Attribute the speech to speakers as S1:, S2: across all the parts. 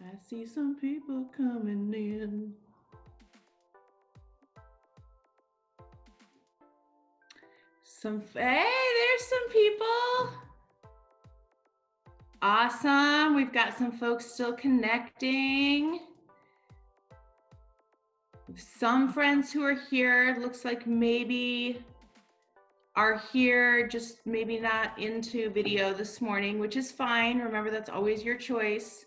S1: I see some people coming in. Hey, there's some people. Awesome. We've got some folks still connecting. Some friends who are here, it looks like maybe are here, just maybe not into video this morning, which is fine. Remember, that's always your choice.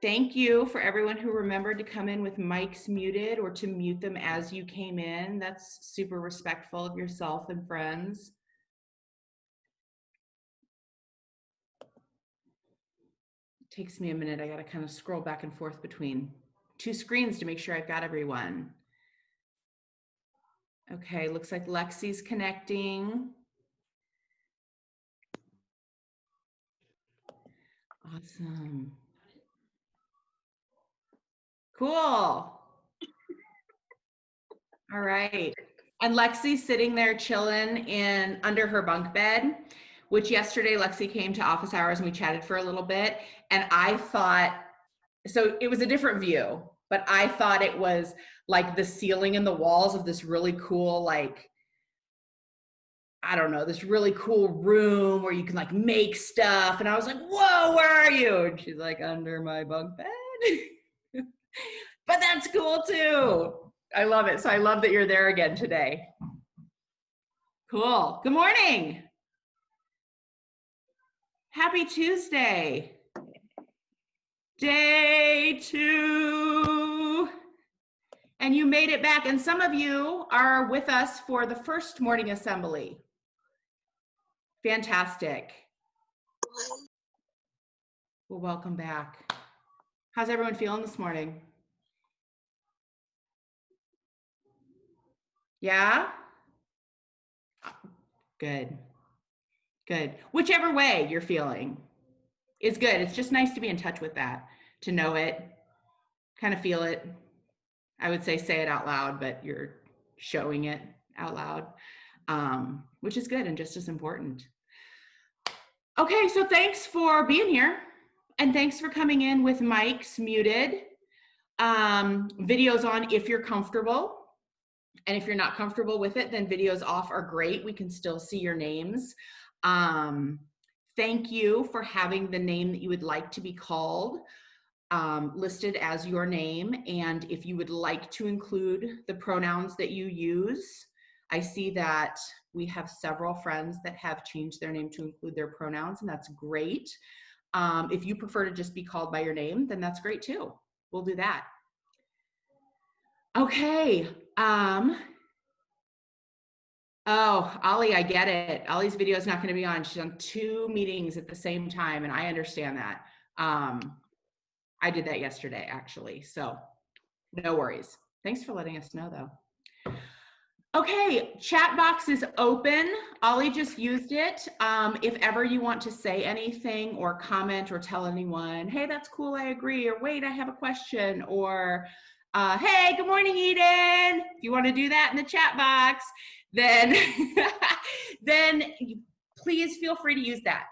S1: Thank you for everyone who remembered to come in with mics muted or to mute them as you came in. That's super respectful of yourself and friends. It takes me a minute. I got to kind of scroll back and forth between two screens to make sure I've got everyone. Okay, looks like Lexi's connecting. Awesome. Cool. All right. And Lexi's sitting there chilling under her bunk bed, which yesterday Lexi came to office hours and we chatted for a little bit. And I thought, so it was a different view, but I thought it was like the ceiling and the walls of this really cool, like, I don't know, this really cool room where you can like make stuff. And I was like, whoa, where are you? And she's like, under my bunk bed. But that's cool too. I love it. So I love that you're there again today. Cool. Good morning. Happy Tuesday. Day 2. And you made it back. And some of you are with us for the first morning assembly. Fantastic. Well, welcome back. How's everyone feeling this morning? Yeah? Good. Good. Whichever way you're feeling is good. It's just nice to be in touch with that, to know it, kind of feel it. I would say it out loud, but you're showing it out loud, which is good and just as important. Okay, so thanks for being here and thanks for coming in with mics muted, videos on if you're comfortable. And if you're not comfortable with it, then videos off are great. We can still see your names. Thank you for having the name that you would like to be called listed as your name. And if you would like to include the pronouns that you use, I see that we have several friends that have changed their name to include their pronouns, and that's great. If you prefer to just be called by your name, then that's great too. We'll do that. Okay. Oh, Ollie, I get it. Ollie's video is not going to be on. She's on 2 meetings at the same time, and I understand that. I did that yesterday, actually, so no worries. Thanks for letting us know, though. Okay, chat box is open. Ollie just used it. If ever you want to say anything or comment or tell anyone, hey, that's cool, I agree, or wait, I have a question, or hey, good morning, Eden. If you want to do that in the chat box, then, then please feel free to use that.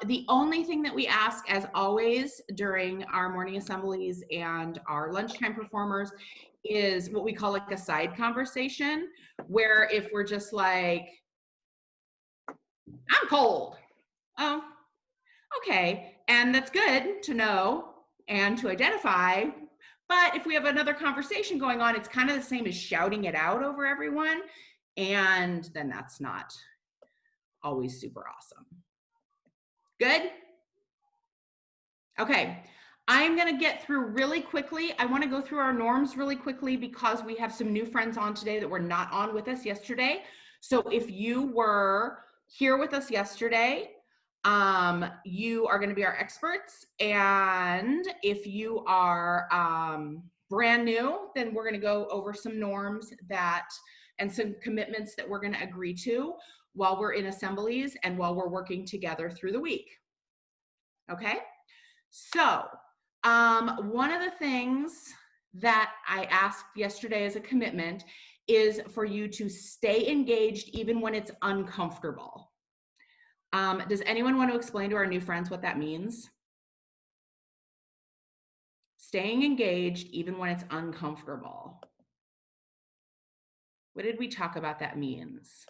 S1: The only thing that we ask, as always, during our morning assemblies and our lunchtime performers is what we call like a side conversation, where if we're just like, I'm cold. Oh, okay. And that's good to know and to identify. But if we have another conversation going on, it's kind of the same as shouting it out over everyone. And then that's not always super awesome. Good? Okay. I'm going to get through really quickly. I want to go through our norms really quickly because we have some new friends on today that were not on with us yesterday. So if you were here with us yesterday, you are going to be our experts. And if you are brand new, then we're going to go over some norms and some commitments that we're going to agree to while we're in assemblies and while we're working together through the week. Okay? So, one of the things that I asked yesterday as a commitment is for you to stay engaged even when it's uncomfortable. Does anyone want to explain to our new friends what that means? Staying engaged even when it's uncomfortable. What did we talk about that means?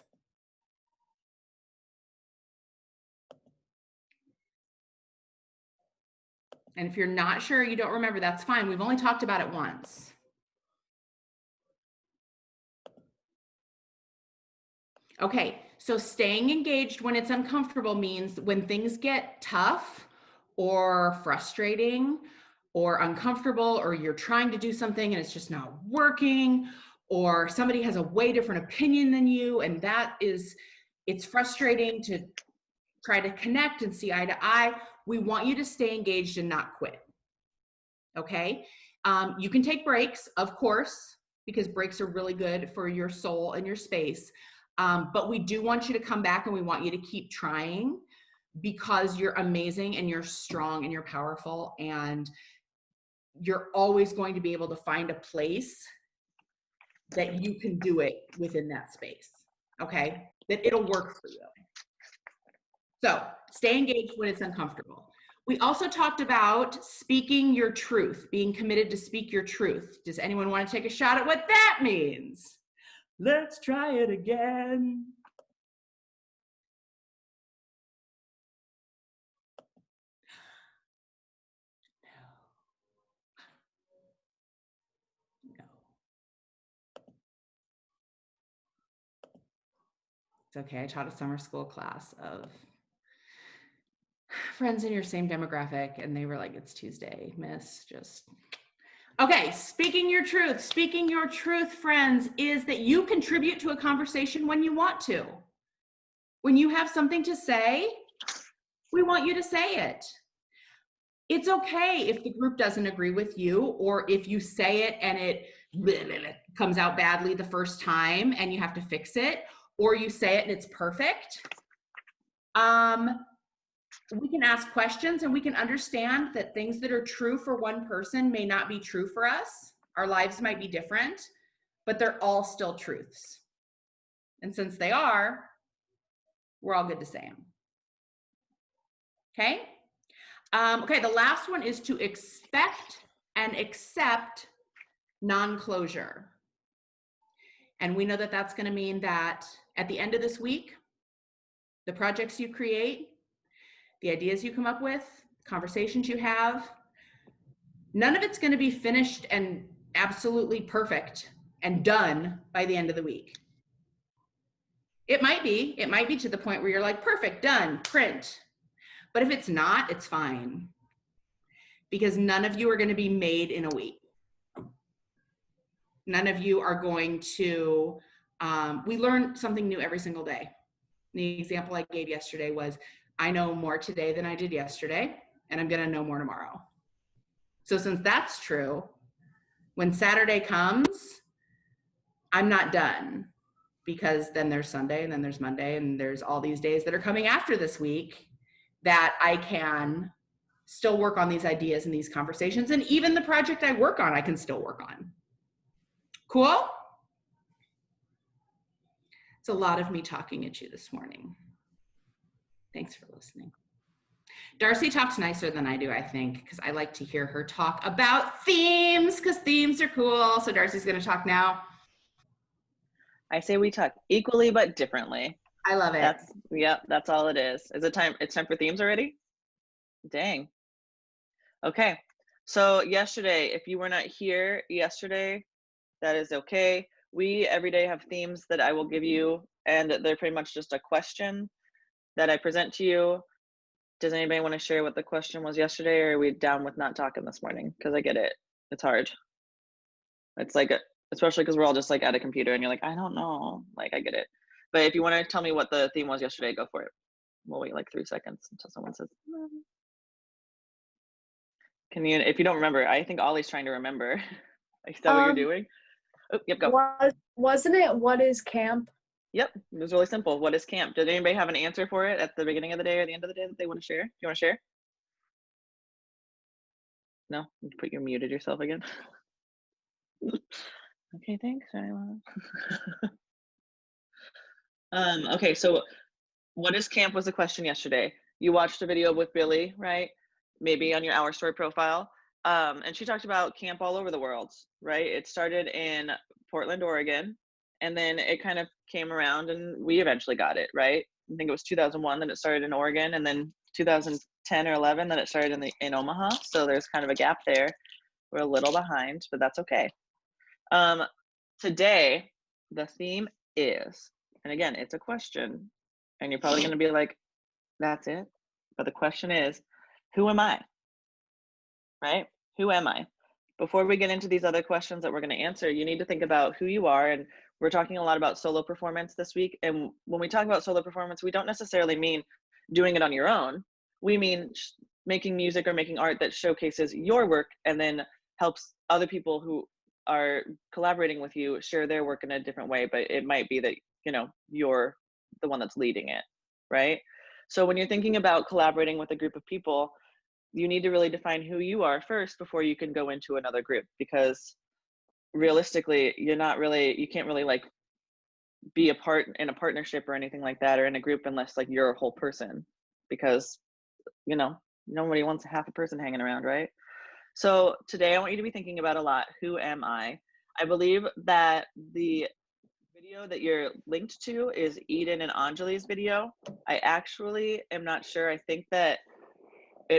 S1: And if you're not sure, you don't remember, that's fine. We've only talked about it once. Okay, so staying engaged when it's uncomfortable means when things get tough or frustrating or uncomfortable, or you're trying to do something and it's just not working, or somebody has a way different opinion than you, and it's frustrating to try to connect and see eye to eye. We want you to stay engaged and not quit. Okay. You can take breaks, of course, because breaks are really good for your soul and your space. But we do want you to come back, and we want you to keep trying, because you're amazing and you're strong and you're powerful, and you're always going to be able to find a place that you can do it within that space. Okay. That it'll work for you. So stay engaged when it's uncomfortable. We also talked about speaking your truth, being committed to speak your truth. Does anyone want to take a shot at what that means? Let's try it again. No. It's okay. I taught a summer school class of friends in your same demographic, and they were like, it's Tuesday, miss, just. Okay, speaking your truth. Speaking your truth, friends, is that you contribute to a conversation when you want to. When you have something to say, we want you to say it. It's okay if the group doesn't agree with you, or if you say it and it comes out badly the first time and you have to fix it, or you say it and it's perfect. We can ask questions, and we can understand that things that are true for one person may not be true for us. Our lives might be different, but they're all still truths. And since they are, we're all good to say them. Okay? Okay, the last one is to expect and accept non-closure. And we know that that's going to mean that at the end of this week, the projects you create, the ideas you come up with, conversations you have, none of it's going to be finished and absolutely perfect and done by the end of the week. It might be to the point where you're like, perfect, done, print. But if it's not, it's fine. Because none of you are going to be made in a week. None of you are going to, we learn something new every single day. The example I gave yesterday was, I know more today than I did yesterday, and I'm going to know more tomorrow. So since that's true, when Saturday comes, I'm not done, because then there's Sunday, and then there's Monday, and there's all these days that are coming after this week that I can still work on these ideas and these conversations. And even the project I work on, I can still work on. Cool? It's a lot of me talking at you this morning. Thanks for listening. Darcy talks nicer than I do, I think, because I like to hear her talk about themes, because themes are cool. So Darcy's going to talk now.
S2: I say we talk equally but differently.
S1: I love it.
S2: That's all it is. Is it time? It's time for themes already? Dang. Okay. So yesterday, if you were not here yesterday, that is okay. We every day have themes that I will give you, and they're pretty much just a question that I present to you. Does anybody want to share what the question was yesterday, or are we down with not talking this morning? Because I get it. It's hard. It's like, especially because we're all just like at a computer and you're like, I don't know. Like, I get it. But if you want to tell me what the theme was yesterday, go for it. We'll wait like 3 seconds until someone says, can you, if you don't remember, I think Ollie's trying to remember. Is that what you're doing? Oh, yep, go.
S3: Wasn't it, what is camp?
S2: Yep, it was really simple. What is camp? Did anybody have an answer for it at the beginning of the day or the end of the day that they want to share? Do you want to share? No? You put you muted yourself again. Okay, thanks, Shyla. Okay, so what is camp was the question yesterday. You watched a video with Billy, right? Maybe on your Our Story profile. And she talked about camp all over the world, right? It started in Portland, Oregon, and then it kind of came around and we eventually got it, right? I think it was 2001 that it started in Oregon, and then 2010 or 11 that it started in Omaha. So there's kind of a gap there. We're a little behind, but that's okay. Today, the theme is, and again, it's a question, and you're probably going to be like, that's it. But the question is, who am I? Right? Who am I? Before we get into these other questions that we're going to answer, you need to think about who you are. And we're talking a lot about solo performance this week. And when we talk about solo performance, we don't necessarily mean doing it on your own. We mean making music or making art that showcases your work and then helps other people who are collaborating with you share their work in a different way. But it might be that, you're the one that's leading it, right? So when you're thinking about collaborating with a group of people, you need to really define who you are first before you can go into another group, because realistically, you can't really like be a part in a partnership or anything like that, or in a group, unless like you're a whole person, because nobody wants half a person hanging around, right? So today I want you to be thinking about a lot, who am I? I believe that the video that you're linked to is Eden and Anjali's video. I actually am not sure. I think that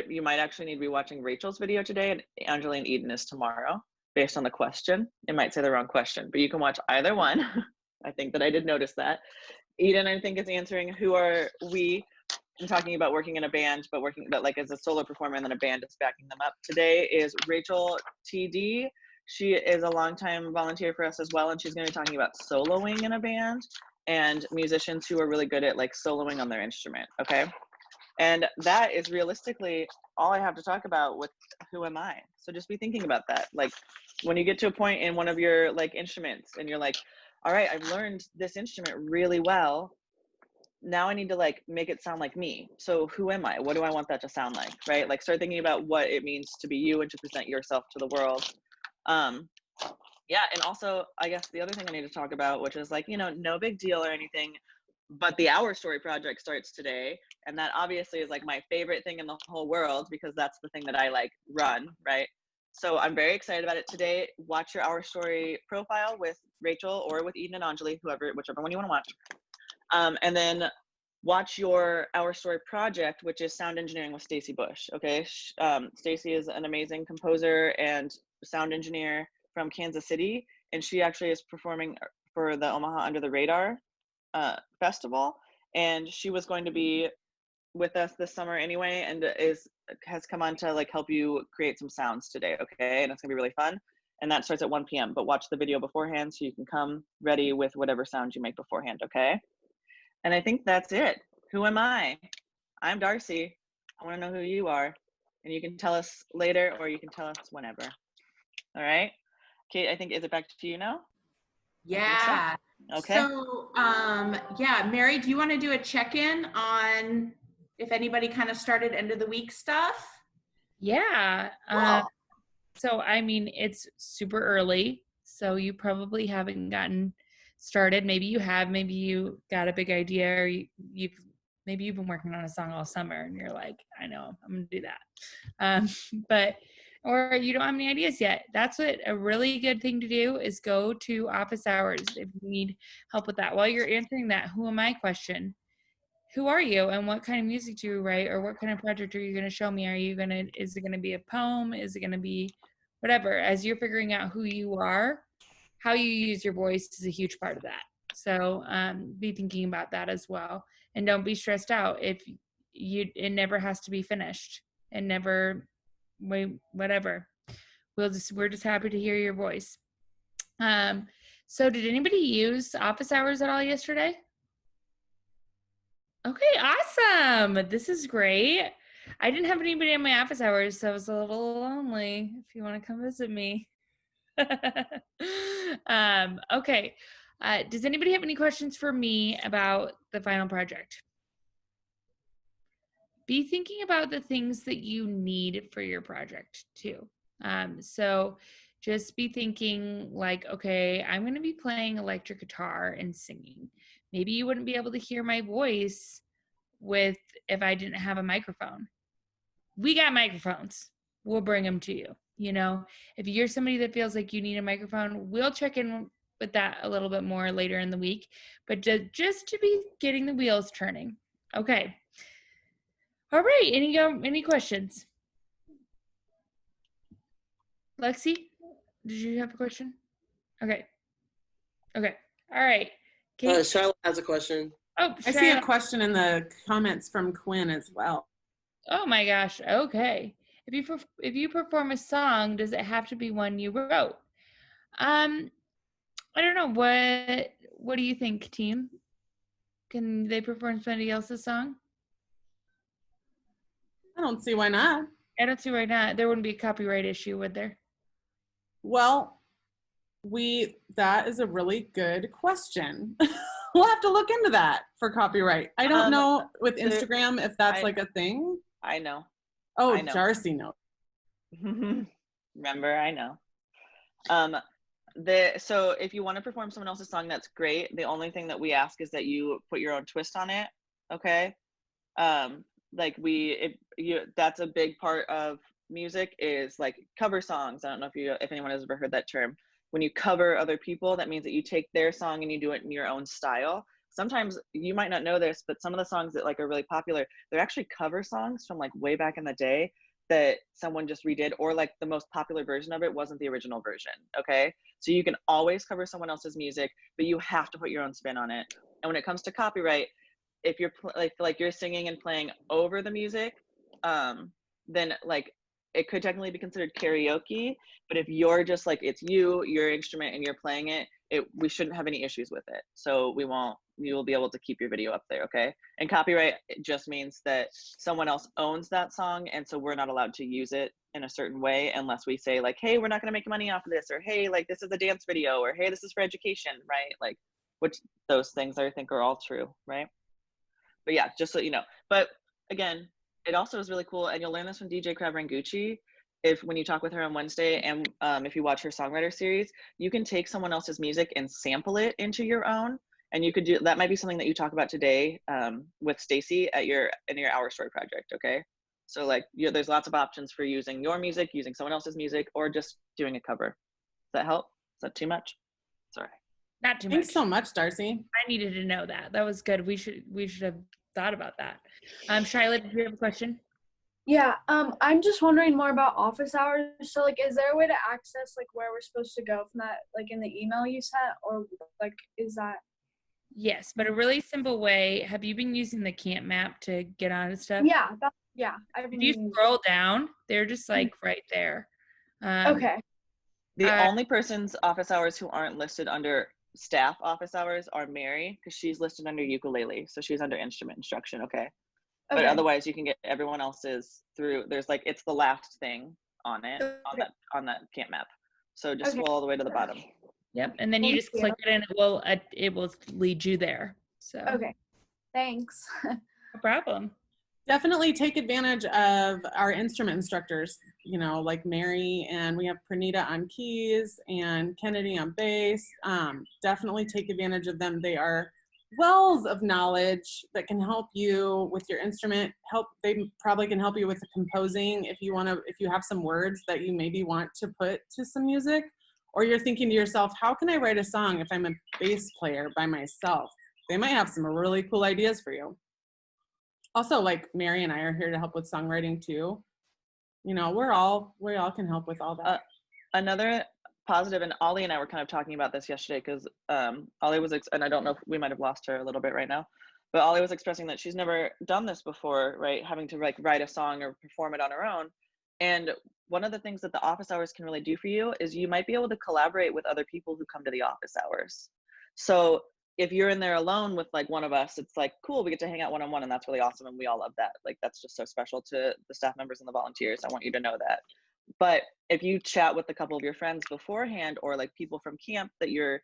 S2: you might actually need to be watching Rachel's video today, and Anjali and Eden is tomorrow, based on the question. It might say the wrong question, but you can watch either one. I think that I did notice that. Eden, I think, is answering who are we, and talking about working in a band, but like as a solo performer, and then a band is backing them up. Today is Rachel TD. She is a longtime volunteer for us as well, and she's going to be talking about soloing in a band and musicians who are really good at like soloing on their instrument. Okay. And that is realistically all I have to talk about with who am I. So just be thinking about that. Like when you get to a point in one of your like instruments and you're like, all right, I've learned this instrument really well. Now I need to like make it sound like me. So who am I? What do I want that to sound like? Right? Like start thinking about what it means to be you and to present yourself to the world. Yeah. And also, I guess the other thing I need to talk about, which is like, no big deal or anything, but the Our Story project starts today. And that obviously is like my favorite thing in the whole world, because that's the thing that I like run, right? So I'm very excited about it today. Watch your Our Story profile with Rachel or with Eden and Anjali, whichever one you want to watch. And then watch your Our Story project, which is sound engineering with Stacy Bush. Okay. Stacy is an amazing composer and sound engineer from Kansas City. And she actually is performing for the Omaha Under the Radar festival, and she was going to be with us this summer anyway, and has come on to like help you create some sounds today. Okay. And it's gonna be really fun, and that starts at 1 p.m. but watch the video beforehand so you can come ready with whatever sounds you make beforehand. Okay. And I think that's it. Who am I? I'm Darcy. I want to know who you are, and you can tell us later or you can tell us whenever. All right, Kate, I think, is it back to you now?
S1: Yeah.
S2: Okay.
S1: So, yeah, Mary, do you want to do a check-in on if anybody kind of started end of the week stuff?
S4: Yeah.
S1: Cool.
S4: So, I mean, it's super early, so you probably haven't gotten started. Maybe you have, maybe you got a big idea, or maybe you've been working on a song all summer and you're like, I know, I'm going to do that. Or you don't have any ideas yet. That's what a really good thing to do is go to office hours if you need help with that. While you're answering that who am I question, who are you and what kind of music do you write, or what kind of project are you going to show me? Is it going to be a poem? Is it going to be whatever? As you're figuring out who you are, how you use your voice is a huge part of that. So be thinking about that as well. And don't be stressed out if it never has to be finished, and never whatever. We're just happy to hear your voice. So did anybody use office hours at all yesterday? Okay, awesome. This is great. I didn't have anybody in my office hours, so I was a little lonely. If you want to come visit me. Okay. Does anybody have any questions for me about the final project? Be thinking about the things that you need for your project too. So just be thinking like, okay, I'm going to be playing electric guitar and singing. Maybe you wouldn't be able to hear my voice with if I didn't have a microphone. We got microphones. We'll bring them to you. You know, if you're somebody that feels like you need a microphone, we'll check in with that a little bit more later in the week, but just to be getting the wheels turning. Okay. All right. Any questions? Lexi, did you have a question? Okay. All right. Kate?
S5: Charlotte has a question.
S4: Oh,
S6: I see a
S4: Charlotte.
S6: question in the comments from Quinn as well.
S4: Oh my gosh. Okay. If you perform a song, does it have to be one you wrote? I don't know. What do you think, team? Can they perform somebody else's song?
S6: I don't see why not.
S4: I don't see right now. There wouldn't be a copyright issue, would there?
S6: Well, that is a really good question. We'll have to look into that for copyright. I don't know with Instagram if that's like a thing.
S2: I know.
S6: Oh,
S2: I know.
S6: Darcy knows.
S2: Remember, I know. So if you want to perform someone else's song, that's great. The only thing that we ask is that you put your own twist on it. Okay. That's a big part of music is like cover songs. I don't know if anyone has ever heard that term. When you cover other people, that means that you take their song and you do it in your own style. Sometimes you might not know this, but some of the songs that like are really popular, they're actually cover songs from like way back in the day that someone just redid, or like the most popular version of it wasn't the original version. Okay. So you can always cover someone else's music, but you have to put your own spin on it. And when it comes to copyright, if you're like you're singing and playing over the music, then like it could technically be considered karaoke. But if you're just like, it's your instrument and you're playing it, we shouldn't have any issues with it. So you will be able to keep your video up there. Okay. And copyright, it just means that someone else owns that song. And so we're not allowed to use it in a certain way unless we say like, hey, we're not going to make money off of this, or hey, like this is a dance video, or hey, this is for education, right? Like, which those things I think are all true, right? But yeah, just so you know. But again, it also is really cool, and you'll learn this from DJ Craverangucci when you talk with her on Wednesday, and if you watch her songwriter series, you can take someone else's music and sample it into your own, and you could do that. Might be something that you talk about today with Stacy in your Our Story project. Okay, so like there's lots of options for using your music, using someone else's music, or just doing a cover. Does that help? Is that too much? Sorry.
S4: Not too much.
S6: Thanks so much, Darcy.
S4: I needed to know that. That was good. We should have thought about that. Charlotte, did you have a question?
S3: Yeah, I'm just wondering more about office hours. So, like, is there a way to access, like, where we're supposed to go from that, like, in the email you sent? Or, like, is that?
S4: Yes, but a really simple way. Have you been using the Camp map to get on stuff?
S3: Yeah, I've
S4: If
S3: been
S4: you
S3: using.
S4: scroll down, they're just, like, right there.
S3: Okay.
S2: The only person's office hours who aren't listed under staff office hours are Mary, because she's listed under ukulele, so she's under instrument instruction. Okay. But otherwise you can get everyone else's through, there's like, it's the last thing on it, on that Camp map. So just scroll all the way to the bottom.
S4: Yep, and then you just click it and it will lead you there. So
S3: Okay, thanks.
S4: no problem.
S6: Definitely take advantage of our instrument instructors, like Mary, and we have Pranita on keys and Kennedy on bass. Definitely take advantage of them. They are wells of knowledge that can help you with your instrument. They probably can help you with the composing if you have some words that you maybe want to put to some music, or you're thinking to yourself, how can I write a song if I'm a bass player by myself? They might have some really cool ideas for you. Also, like Mary and I are here to help with songwriting too. We all can help with all that.
S2: Another positive, and Ollie and I were kind of talking about this yesterday, because Ollie was, and I don't know if we might have lost her a little bit right now, but Ollie was expressing that she's never done this before, right? Having to like write a song or perform it on her own. And one of the things that the office hours can really do for you is you might be able to collaborate with other people who come to the office hours. So if you're in there alone with like one of us, it's like, cool, we get to hang out one-on-one, and that's really awesome, and we all love that. Like, that's just so special to the staff members and the volunteers. I want you to know that. But if you chat with a couple of your friends beforehand, or like people from camp that you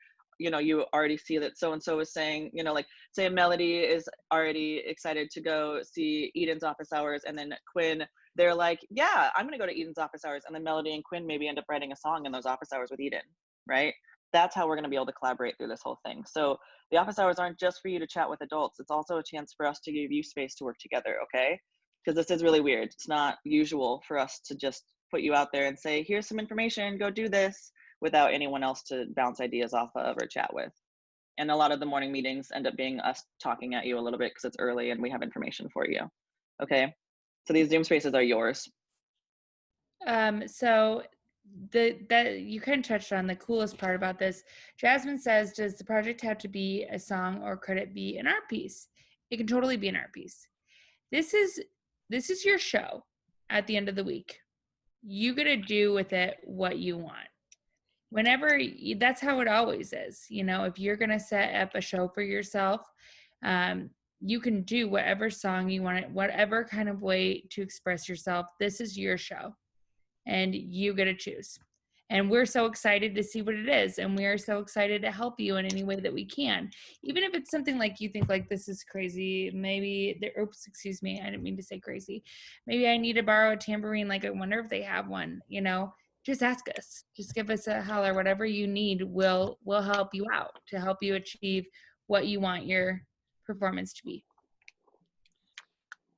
S2: already see that so-and-so is saying, like say Melody is already excited to go see Eden's office hours, and then Quinn, they're like, yeah, I'm going to go to Eden's office hours. And then Melody and Quinn maybe end up writing a song in those office hours with Eden, right? that's how we're going to be able to collaborate through this whole thing. So the office hours aren't just for you to chat with adults. It's also a chance for us to give you space to work together, okay? Because this is really weird. It's not usual for us to just put you out there and say, here's some information, go do this, without anyone else to bounce ideas off of or chat with. And a lot of the morning meetings end up being us talking at you a little bit because it's early and we have information for you, okay? So these Zoom spaces are yours.
S4: So that you kind of touched on the coolest part about this. Jasmine says, does the project have to be a song or could it be an art piece? It can totally be an art piece. This is your show at the end of the week. You got to do with it what you want. That's how it always is. You know, if you're going to set up a show for yourself, you can do whatever song you want, whatever kind of way to express yourself. This is your show. And you get to choose. And we're so excited to see what it is. And we are so excited to help you in any way that we can. Even if it's something like you think like, this is crazy. Maybe, excuse me, I didn't mean to say crazy. Maybe I need to borrow a tambourine. Like, I wonder if they have one, you know, just ask us. Just give us a holler. Whatever you need, we'll help you out to help you achieve what you want your performance to be.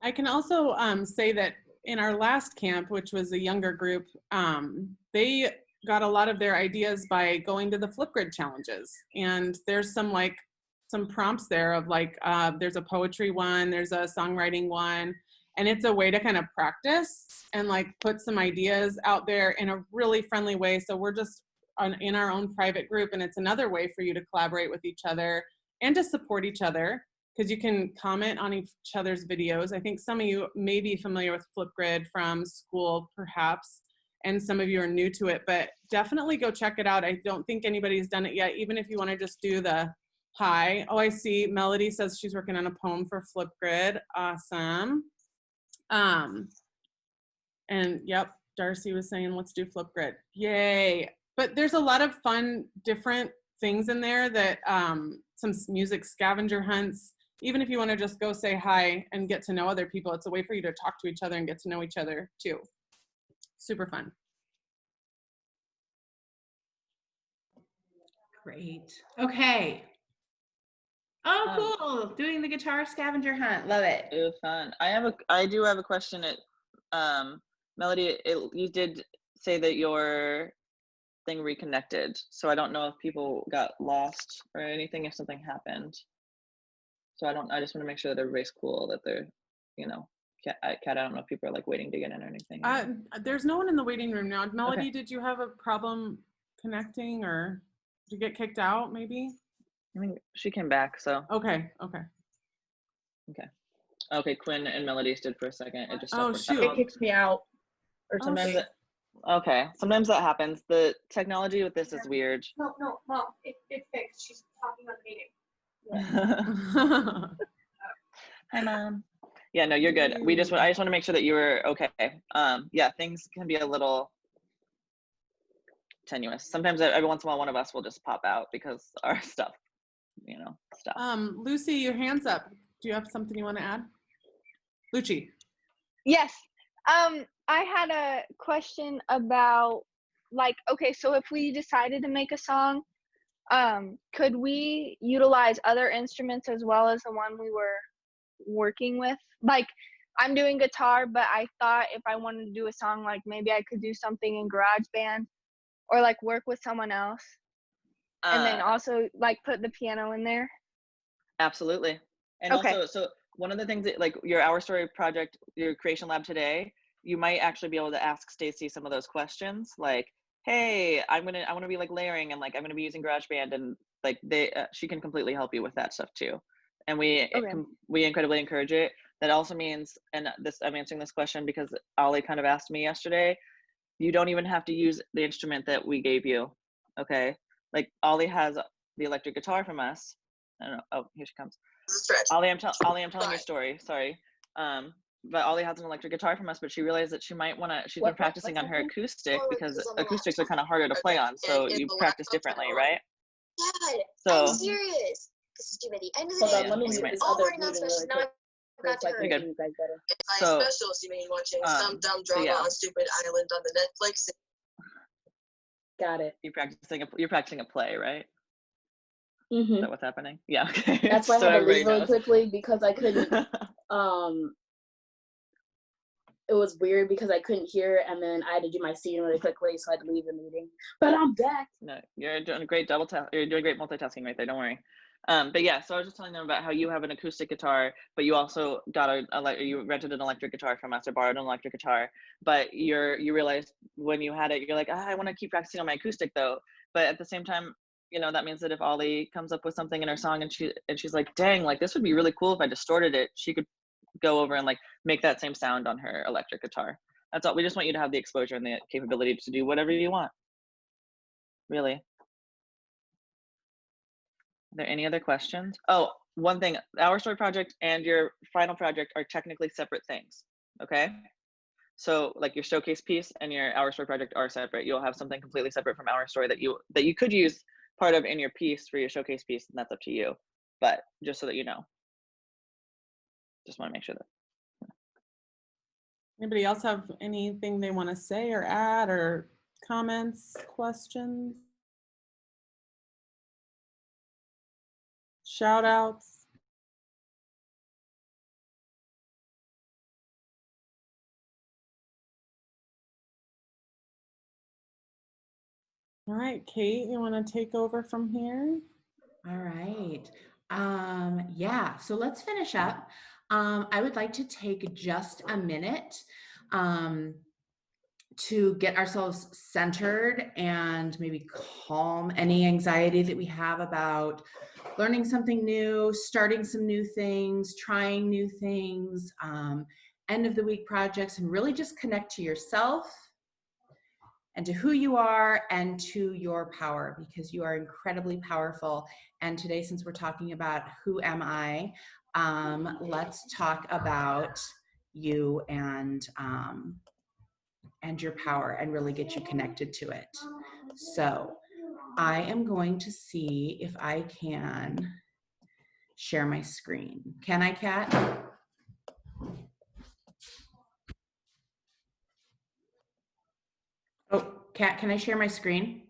S6: I can also say that in our last camp, which was a younger group, they got a lot of their ideas by going to the Flipgrid challenges. And there's some prompts there of like, there's a poetry one, there's a songwriting one, and it's a way to kind of practice and like put some ideas out there in a really friendly way. So we're just in our own private group, and it's another way for you to collaborate with each other and to support each other, because you can comment on each other's videos. I think some of you may be familiar with Flipgrid from school, perhaps, and some of you are new to it, but definitely go check it out. I don't think anybody's done it yet, even if you want to just do the hi. Oh, I see Melody says she's working on a poem for Flipgrid. Awesome. And yep, Darcy was saying, let's do Flipgrid. Yay. But there's a lot of fun, different things in there that some music scavenger hunts. Even if you want to just go say hi and get to know other people, it's a way for you to talk to each other and get to know each other too. Super fun.
S1: Great. Okay. Oh, cool. Doing the guitar scavenger hunt. Love it.
S2: It was fun. I do have a question. Melody, you did say that your thing reconnected. So I don't know if people got lost or anything, if something happened. So I just want to make sure that everybody's cool, that they're, you know, Kat, I don't know if people are like waiting to get in or anything.
S6: There's no one in the waiting room now. Melody,
S2: Okay.
S6: Did you have a problem connecting, or did you get kicked out maybe?
S2: I mean, she came back, so.
S6: Okay.
S2: Okay, Quinn and Melody stood for a second. It just
S6: Oh,
S2: stopped for a
S6: shoot.
S2: second.
S5: It kicks me out or
S6: Oh,
S5: something.
S6: shoot.
S2: Sometimes that happens. The technology with this is weird.
S7: No, Mom, it fixed. She's talking on the meeting.
S2: Hi, Mom. Yeah, no, you're good. I just want to make sure that you were okay. Yeah, things can be a little tenuous. Sometimes every once in a while, one of us will just pop out because our stuff.
S6: Lucy, your hand's up. Do you have something you want to add? Lucci.
S8: Yes. I had a question about, like, okay, so if we decided to make a song, could we utilize other instruments as well as the one we were working with? Like, I'm doing guitar, but I thought if I wanted to do a song, like maybe I could do something in GarageBand or like work with someone else. And then also like put the piano in there.
S2: Absolutely. And
S8: Okay.
S2: also, so one of the things that, like your Our Story project, your creation lab today, you might actually be able to ask Stacy some of those questions, like, hey, I want to be like layering, and like I'm going to be using GarageBand, and like she can completely help you with that stuff too. And we incredibly encourage it. That also means, and I'm answering this question because Ollie kind of asked me yesterday, you don't even have to use the instrument that we gave you. Okay. Like Ollie has the electric guitar from us. I don't know. Oh, here she comes. Ollie, I'm telling your story. Sorry. But Ollie has an electric guitar from us, but she realized that she might want to, she's been practicing on her acoustic because acoustics are kind of harder to play on. So you practice differently, right?
S7: God,
S2: So,
S7: I'm serious. This is too many. End of the
S5: Hold on,
S7: day.
S5: let me
S2: Anyway.
S5: mute this
S7: All
S5: other
S7: we're not
S5: meeting
S7: supposed
S5: really
S7: to
S5: quick.
S7: not to
S5: Like,
S7: hurry.
S2: You're good.
S5: you guys better.
S2: So,
S9: Specials, you mean watching some dumb drama
S2: yeah.
S9: on stupid island on the Netflix? Got it.
S2: You're practicing a play, right? Is
S9: Mm-hmm.
S2: that what's happening? Yeah. Okay.
S9: That's why
S2: So
S9: I had to leave
S2: everybody
S9: really quickly because I couldn't.
S2: knows.
S9: It was weird because I couldn't hear, and then I had to do my scene really quickly, so I had to leave the meeting. But I'm back.
S2: No, you're doing great you're doing great multitasking right there. Don't worry. But yeah, so I was just telling them about how you have an acoustic guitar, but you also got you rented an electric guitar from us or borrowed an electric guitar. But you realized when you had it, you're like, I want to keep practicing on my acoustic though. But at the same time, that means that if Ollie comes up with something in her song and she's like, dang, like this would be really cool if I distorted it, she could go over and like make that same sound on her electric guitar. That's all. We just want you to have the exposure and the capability to do whatever you want. Really. Are there any other questions? Oh, one thing, Our Story project and your final project are technically separate things, okay? So like your showcase piece and your Our Story project are separate. You'll have something completely separate from Our Story that you could use part of in your piece for your showcase piece, and that's up to you. But just so that you know. Just want to make sure that.
S6: Anybody else have anything they want to say or add or comments, questions? Shout outs? All right, Kate, you want to take over from here?
S1: All right. Yeah, so let's finish up. I would like to take just a minute to get ourselves centered and maybe calm any anxiety that we have about learning something new, starting some new things, trying new things, end of the week projects, and really just connect to yourself and to who you are and to your power, because you are incredibly powerful. And today, since we're talking about who am I, let's talk about you and your power and really get you connected to it. So I am going to see if I can share my screen. Can I, Kat? Oh, Kat, can I share my screen?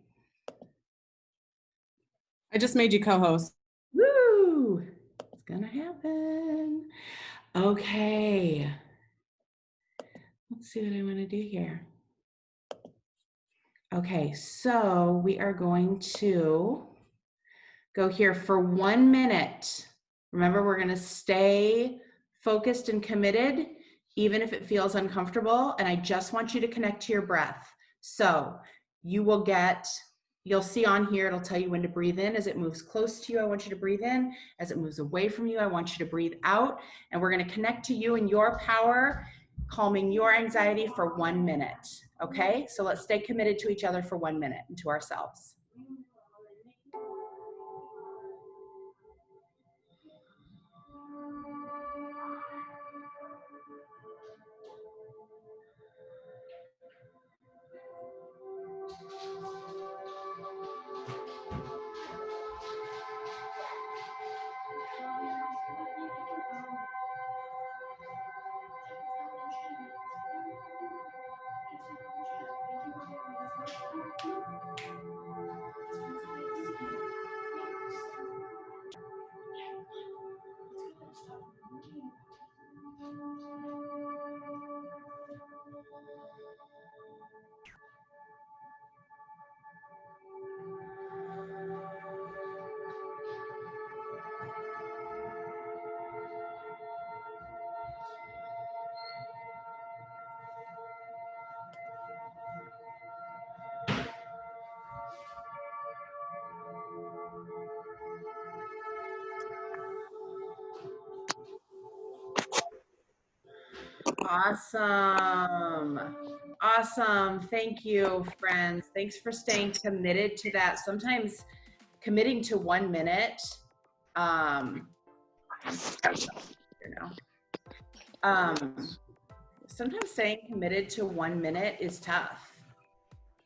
S6: I just made you co-host.
S1: Woo! It's gonna happen. Okay. Let's see what I want to do here. Okay, so we are going to go here for 1 minute. Remember, we're going to stay focused and committed, even if it feels uncomfortable. And I just want you to connect to your breath. So you'll see on here, it'll tell you when to breathe in. As it moves close to you, I want you to breathe in. As it moves away from you, I want you to breathe out. And we're going to connect to you and your power, calming your anxiety for 1 minute. Okay, so let's stay committed to each other for 1 minute and to ourselves. Awesome. Thank you, friends. Thanks for staying committed to that. Sometimes committing to 1 minute, sometimes staying committed to 1 minute is tough.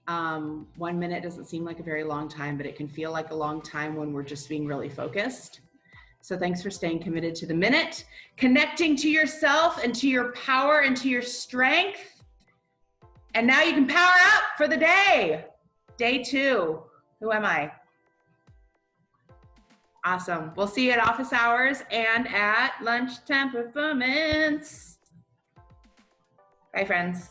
S1: 1 minute doesn't seem like a very long time, but it can feel like a long time when we're just being really focused. So thanks for staying committed to the minute, connecting to yourself and to your power and to your strength. And now you can power up for the day. Day 2. Who am I? Awesome. We'll see you at office hours and at lunchtime performance. Bye, friends.